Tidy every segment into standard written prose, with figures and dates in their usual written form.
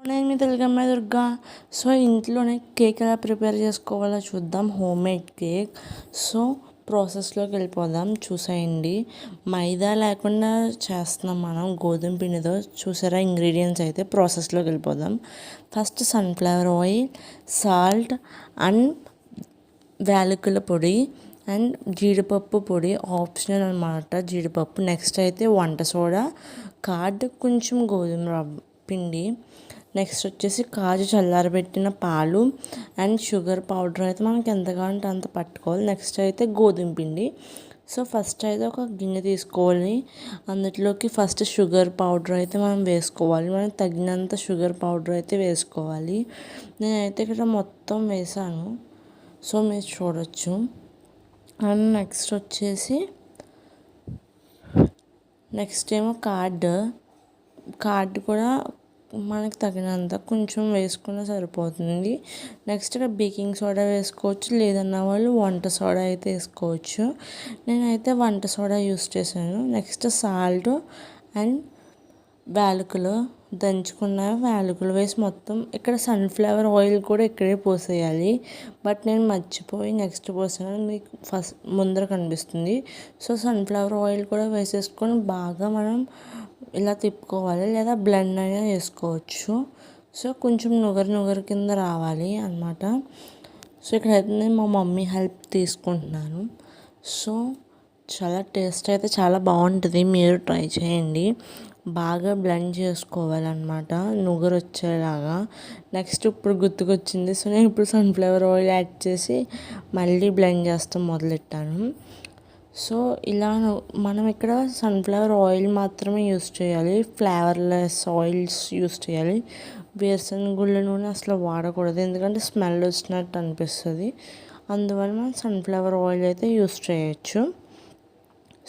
నేను మీ తెలుగమ్మాయి దుర్గా. సో ఇంట్లోనే కేక్ ఎలా ప్రిపేర్ చేసుకోవాలో చూద్దాం, హోమ్ మేడ్ కేక్. సో ప్రాసెస్లోకి వెళ్ళిపోదాం. చూసేయండి, మైదా లేకుండా చేస్తున్నాం మనం, గోధుమ పిండితో. చూసారా ఇంగ్రీడియంట్స్? అయితే ప్రాసెస్లోకి వెళ్ళిపోదాం. First sunflower oil, salt and యాలకుల పొడి అండ్ జీడిపప్పు పొడి ఆప్షనల్ అనమాట, జీడిపప్పు. నెక్స్ట్ అయితే వంట సోడా, కార్డ్, కొంచెం గోధుమ రవ్వ పిండి. నెక్స్ట్ వచ్చేసి కాజు చల్లారబెట్టిన పాలు అండ్ షుగర్ పౌడర్ అయితే మనకి ఎంత కావాలంటే అంత పట్టుకోవాలి. నెక్స్ట్ అయితే గోధుమ పిండి. సో ఫస్ట్ అయితే ఒక గిన్నె తీసుకోవాలి, అందులోకి ఫస్ట్ షుగర్ పౌడర్ అయితే మనం వేసుకోవాలి. మనకి తగినంత షుగర్ పౌడర్ అయితే వేసుకోవాలి. నేనైతే ఇక్కడ మొత్తం వేసాను, సో మీరు చూడొచ్చు. అండ్ నెక్స్ట్ ఏమో కార్డ్ కూడా మనకి తగినంత కొంచెం వేసుకున్న సరిపోతుంది. నెక్స్ట్ ఇక్కడ బేకింగ్ సోడా వేసుకోవచ్చు, లేదన్న వాళ్ళు వంట సోడా అయితే వేసుకోవచ్చు. నేనైతే వంట సోడా యూస్ చేశాను. నెక్స్ట్ సాల్ట్ అండ్ యాలకులు, దంచుకున్న యాలకులు వేసి మొత్తం. ఇక్కడ సన్ఫ్లవర్ ఆయిల్ కూడా ఇక్కడే పోసేయాలి, బట్ నేను మర్చిపోయి నెక్స్ట్ పోసాను, మీకు ఫస్ట్ ముందర కనిపిస్తుంది. సో సన్ఫ్లవర్ ఆయిల్ కూడా వేసేసుకొని బాగా మనం ఇలా తిప్పుకోవాలి, లేదా బ్లెండ్ అయినా చేసుకోవచ్చు. సో కొంచెం నుగరు కింద రావాలి అన్నమాట. సో ఇక్కడైతే నేను మా మమ్మీ హెల్ప్ తీసుకుంటున్నాను. సో చాలా టేస్ట్ అయితే చాలా బాగుంటుంది, మీరు ట్రై చేయండి. బాగా బ్లెండ్ చేసుకోవాలన్నమాట, నుగరు వచ్చేలాగా. నెక్స్ట్ ఇప్పుడు గుర్తుకొచ్చింది, సో నేను ఇప్పుడు సన్ఫ్లవర్ ఆయిల్ యాడ్ చేసి మళ్ళీ బ్లెండ్ చేస్తాం మొదలెట్టాను. సో ఇలా మనం ఇక్కడ సన్ఫ్లవర్ ఆయిల్ మాత్రమే యూస్ చేయాలి, ఫ్లేవర్లెస్ ఆయిల్స్ యూస్ చేయాలి. వేరుశనగుళ్ళ నూనె అసలు వాడకూడదు, ఎందుకంటే స్మెల్ వచ్చినట్టు అనిపిస్తుంది. అందువల్ల మనం సన్ఫ్లవర్ ఆయిల్ అయితే యూస్ చేయొచ్చు.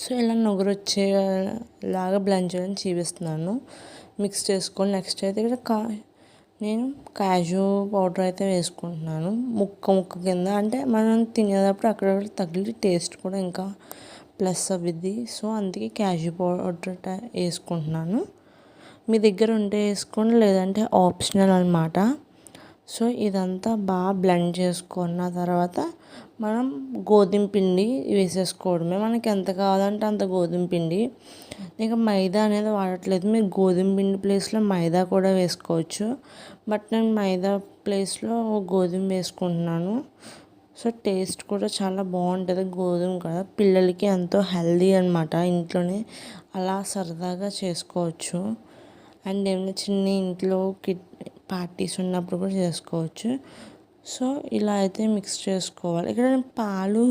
సో ఇలా నుగరు వచ్చేలాగా బ్లెండ్ చేయడం చూపిస్తున్నాను, మిక్స్ చేసుకొని. నెక్స్ట్ అయితే ఇక్కడ నేను కాజు పౌడర్ అయితే వేసుకుంటున్నాను, ముక్క కింద. అంటే మనం తినేటప్పుడు అక్కడ తగిలి టేస్ట్ కూడా ఇంకా ప్లస్ అవ్విద్ది. సో అందుకే కాజు పౌడర్ వేసుకుంటున్నాను. మీ దగ్గర ఉంటే వేసుకోండి, లేదంటే ఆప్షనల్ అనమాట. సో ఇదంతా బాగా బ్లెండ్ చేసుకున్న తర్వాత మనం గోధుమ పిండి వేసేసుకోవడమే. మనకి ఎంత కావాలంటే అంత గోధుమ పిండి. ఇక మైదా అనేది వాడట్లేదు, మీరు గోధుమ పిండి ప్లేస్లో మైదా కూడా వేసుకోవచ్చు, బట్ నేను మైదా ప్లేస్లో గోధుమ వేసుకుంటున్నాను. సో టేస్ట్ కూడా చాలా బాగుంటుంది, గోధుమ కదా. పిల్లలకి ఎంతో హెల్దీ అనమాట, ఇంట్లోనే అలా సరదాగా చేసుకోవచ్చు. అండ్ ఏమైనా చిన్న ఇంట్లో పార్టీస్ ఉన్నప్పుడు కూడా చేసుకోవచ్చు. సో ఇలా అయితే మిక్స్ చేసుకోవాలి. ఇక్కడ నేను పాలు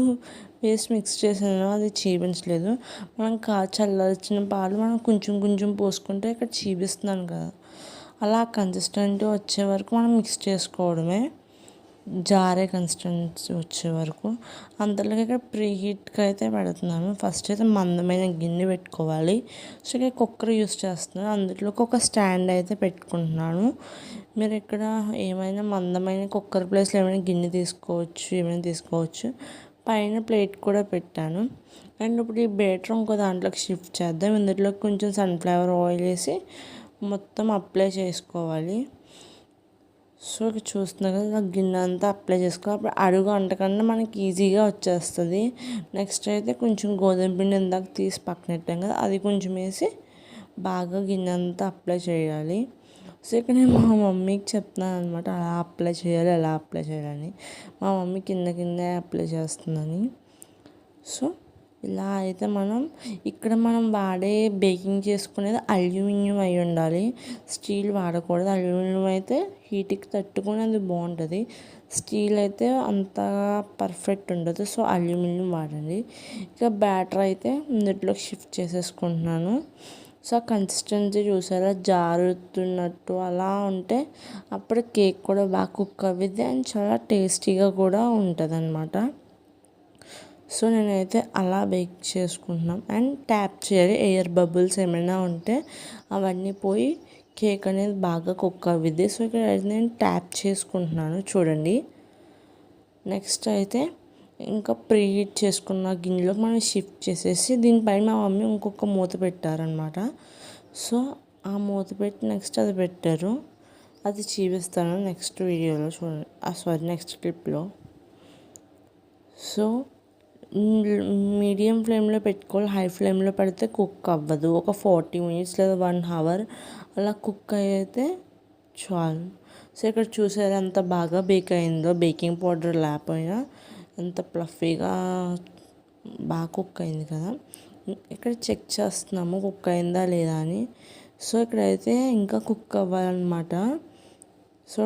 వేసి మిక్స్ చేసాను, అది చూపించలేదు. మనం చల్లార్చిన పాలు మనం కొంచెం పోసుకుంటే ఇక్కడ చూపిస్తున్నాను కదా, అలా కన్సిస్టెంట్ వచ్చే వరకు మనం మిక్స్ చేసుకోవడమే, జారే కన్సిస్టెన్సీ వచ్చే వరకు. అంతలోకి ఇక్కడ ప్రీ హీట్కి అయితే పెడుతున్నాను. ఫస్ట్ అయితే మందమైన గిన్నె పెట్టుకోవాలి. సో ఇక్కడ కుక్కర్ యూస్ చేస్తున్నాను, అందులోకి ఒక స్టాండ్ అయితే పెట్టుకుంటున్నాను. మీరు ఇక్కడ ఏమైనా మందమైన కుక్కర్ ప్లేస్లో ఏమైనా గిన్నె తీసుకోవచ్చు. పైన ప్లేట్ కూడా పెట్టాను. అండ్ ఇప్పుడు ఈ బేటర్ ఇంకో దాంట్లోకి షిఫ్ట్ చేద్దాం. ఇందులోకి కొంచెం సన్ఫ్లవర్ ఆయిల్ వేసి మొత్తం అప్లై చేసుకోవాలి. సో చూస్తున్నా కదా, గిన్నె అంతా అప్లై చేసుకోవాలి, అప్పుడు అడుగు అంటకుండా మనకి ఈజీగా వచ్చేస్తుంది. నెక్స్ట్ అయితే కొంచెం గోధుమ పిండి ఇందాక తీసి పక్కన పెట్టాం కదా, అది కొంచెం వేసి బాగా గిన్నె అంతా అప్లై చేయాలి. సో ఇక్కడ నేను మా మమ్మీకి చెప్తున్నాను అనమాట, అలా అప్లై చేయాలని. మా మమ్మీ కింద అప్లై చేస్తుందని. సో ఇలా అయితే ఇక్కడ మనం వాడే బేకింగ్ చేసుకునేది అల్యూమినియం అయి ఉండాలి, స్టీల్ వాడకూడదు. అల్యూమినియం అయితే హీట్కి తట్టుకొని అది బాగుంటుంది, స్టీల్ అయితే అంత పర్ఫెక్ట్ ఉండదు. సో అల్యూమినియం వాడండి. ఇక బ్యాటర్ అయితే ఇందులోకి షిఫ్ట్ చేసేసుకుంటున్నాను. సో కన్సిస్టెన్సీ చూసారా, జారుతున్నట్టు అలా ఉంటే అప్పుడు కేక్ కూడా బాగా కుక్ అవ్విద్ది అండ్ చాలా టేస్టీగా కూడా ఉంటుంది అన్నమాట. సో నేనైతే అలా బేక్ చేసుకుంటున్నాం. అండ్ ట్యాప్ చేయాలి, ఎయిర్ బబుల్స్ ఏమైనా ఉంటే అవన్నీ పోయి కేక్ అనేది బాగా కుక్ అవ్విద్ది. సో ఇక్కడ నేను ట్యాప్ చేసుకుంటున్నాను, చూడండి. నెక్స్ట్ అయితే ఇంకా ప్రీ హీట్ చేసుకున్న గిన్నెలోకి మనం షిఫ్ట్ చేసేసి దీనిపైన మా మమ్మీ ఇంకొక మూత పెట్టారనమాట. సో ఆ మూత పెట్టి నెక్స్ట్ అది పెట్టారు, అది చూపిస్తాను నెక్స్ట్ వీడియోలో చూడండి, నెక్స్ట్ క్లిప్లో. సో మీడియం ఫ్లేమ్లో పెట్టుకోవాలి, హై ఫ్లేమ్లో పెడితే కుక్ అవ్వదు. ఒక 40 minutes లేదా 1 hour అలా కుక్ అయితే చాలు. సో ఇక్కడ చూసారు ఎంత బాగా బేక్ అయిందో, బేకింగ్ పౌడర్ లేకపోయినా ఎంత ప్లఫీగా బాగా కుక్ అయింది కదా. ఇక్కడ చెక్ చేస్తున్నాము కుక్ అయిందా లేదా అని. సో ఇక్కడైతే ఇంకా కుక్ అవ్వాలన్నమాట. సో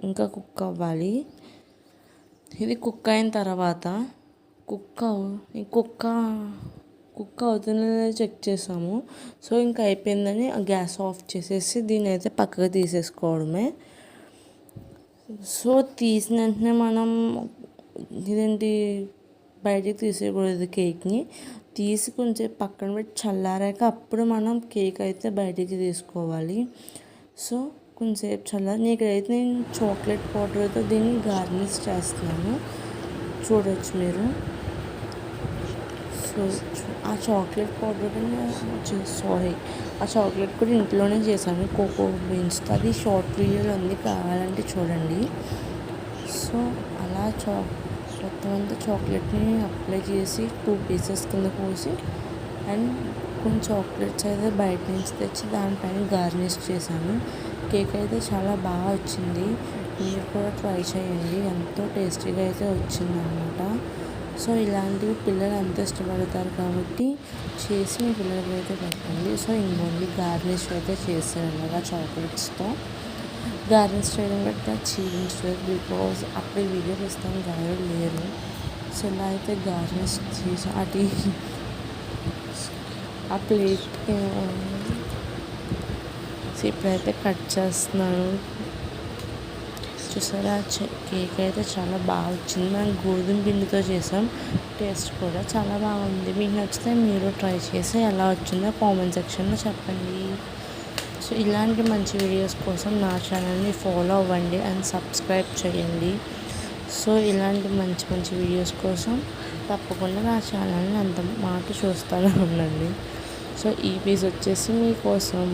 ఇంకా కుక్ అవ్వాలి. ఇది కుక్ అయిన తర్వాత కుక్ అవుతుందో చెక్ చేసాము. సో ఇంకా అయిపోయిందని గ్యాస్ ఆఫ్ చేసేసి దీన్ని అయితే పక్కకు తీసేసుకోవడమే. సో తీసిన వెంటనే మనం ఇదేంటి బయటికి తీసేయకూడదు, కేక్ని తీసి కొంచెం పక్కన పెట్టి చల్లారాక అప్పుడు మనం కేక్ అయితే బయటికి తీసుకోవాలి. సో కొంచెంసేపు చల్లారి ఇక్కడైతే నేను చాక్లెట్ పౌడర్తో దీన్ని గార్నిష్ చేస్తున్నాను, చూడవచ్చు మీరు. సో ఆ చాక్లెట్ పౌడర్ ఆ చాక్లెట్ కూడా ఇంట్లోనే చేశాను కోకో బీన్స్తో. అది షార్ట్ వీడియోలో ఉంది, కావాలంటే చూడండి. సో అలా మొత్తం అంతా చాక్లెట్ని అప్లై చేసి 2 pieces కింద పోసి అండ్ కొన్ని చాక్లెట్స్ అయితే బయట నుంచి తెచ్చి దానిపైన గార్నిష్ చేశాను. కేక్ అయితే చాలా బాగా వచ్చింది, మీరు కూడా ట్రై చేయండి, ఎంతో టేస్టీగా అయితే వచ్చింది అన్నమాట. సో ఇలాంటివి పిల్లలు అంత ఇష్టపడతారు కాబట్టి చేసి మీ పిల్లలకి అయితే పెట్టండి. సో ఇంకోండి గార్నిష్ అయితే చేశాను అనమాట చాక్లెట్స్తో. గార్నిష్ చేయడం బట్టి చూపించలేదు, బికాజ్ అప్పుడు వీడియో తీస్తాను గారెలు లేరు. సో ఇలా అయితే గార్నిష్ చేసి ఆ ప్లేట్కి ఇప్పుడైతే కట్ చేస్తున్నాను. చూసారా కేక్ అయితే చాలా బాగా వచ్చింది. మనం గోధుమ పిండితో చేసాం, టేస్ట్ కూడా చాలా బాగుంది. మీకు నచ్చితే మీరు ట్రై చేసి ఎలా వచ్చిందో కామెంట్ సెక్షన్లో చెప్పండి. సో ఇలాంటి మంచి వీడియోస్ కోసం నా ఛానల్ని ఫాలో అవ్వండి అండ్ సబ్స్క్రైబ్ చేయండి. సో ఇలాంటి మంచి మంచి వీడియోస్ కోసం తప్పకుండా నా ఛానల్ని అంత మాట చూస్తూనే ఉండండి. సో ఈ పీస్ వచ్చేసి మీకోసం.